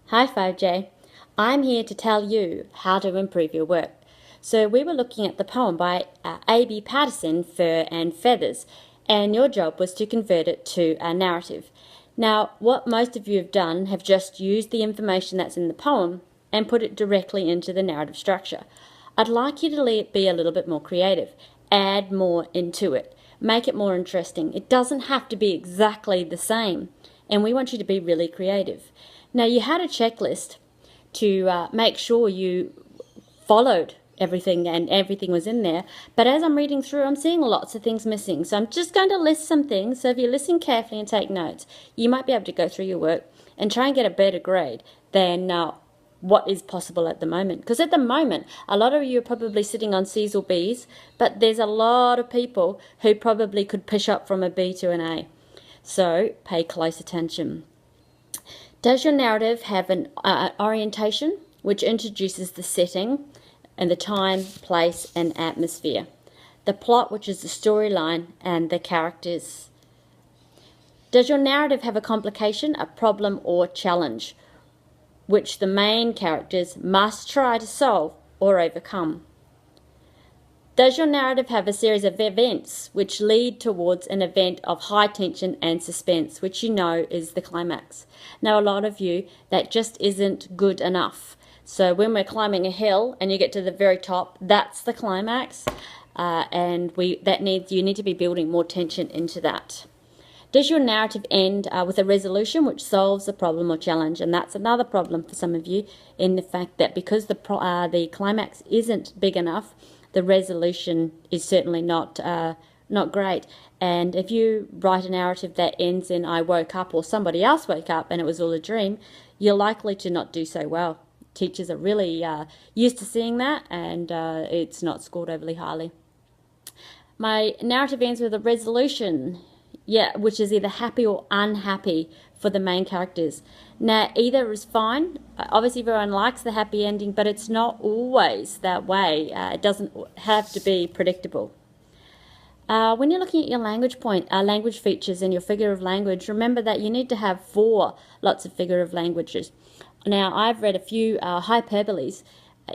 Hi 5J, I'm here to tell you how to improve your work. So we were looking at the poem by A.B. Paterson, Fur and Feathers, and your job was to convert it to a narrative. Now, what most of you have done have just used the information that's in the poem and put it directly into the narrative structure. I'd like you to be a little bit more creative, add more into it, make it more interesting. It doesn't have to be exactly the same, and we want you to be really creative. Now, you had a checklist to make sure you followed everything and everything was in there, but as I'm reading through, I'm seeing lots of things missing. So I'm just going to list some things. So if you listen carefully and take notes, you might be able to go through your work and try and get a better grade than what is possible at the moment. Because at the moment, a lot of you are probably sitting on C's or B's, but there's a lot of people who probably could push up from a B to an A. So pay close attention. Does your narrative have an orientation which introduces the setting and the time, place, and atmosphere? The plot, which is the storyline, and the characters. Does your narrative have a complication, a problem, or challenge, which the main characters must try to solve or overcome? Does your narrative have a series of events which lead towards an event of high tension and suspense, which you know is the climax? Now, a lot of you, that just isn't good enough. So when we're climbing a hill and you get to the very top, that's the climax, and you need to be building more tension into that. Does your narrative end with a resolution which solves a problem or challenge? And that's another problem for some of you, in the fact that because the climax isn't big enough, the resolution is certainly not great. And if you write a narrative that ends in I woke up or somebody else woke up and it was all a dream, you're likely to not do so well. Teachers are really used to seeing that, and it's not scored overly highly. My narrative ends with a resolution, which is either happy or unhappy for the main characters. Now, either is fine. Obviously, everyone likes the happy ending, but it's not always that way. It doesn't have to be predictable. When you're looking at your language features and your figure of language, remember that you need to have 4 lots of figure of languages. Now, I've read a few hyperboles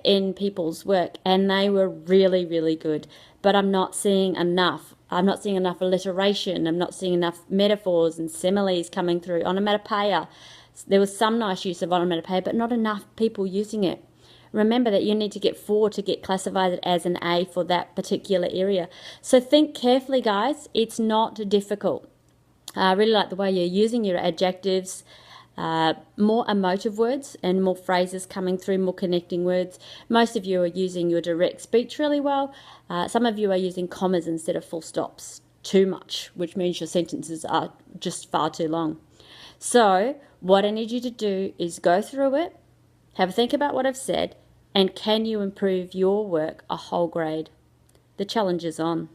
in people's work, and they were really, really good, but I'm not seeing enough. I'm not seeing enough alliteration. I'm not seeing enough metaphors and similes coming through. Onomatopoeia. There was some nice use of onomatopoeia, but not enough people using it. Remember that you need to get 4 to get classified as an A for that particular area. So think carefully, guys. It's not difficult. I really like the way you're using your adjectives, more emotive words and more phrases coming through, more connecting words. Most of you are using your direct speech really well. Some of you are using commas instead of full stops too much, which means your sentences are just far too long. So what I need you to do is go through it, have a think about what I've said, and can you improve your work a whole grade? The challenge is on.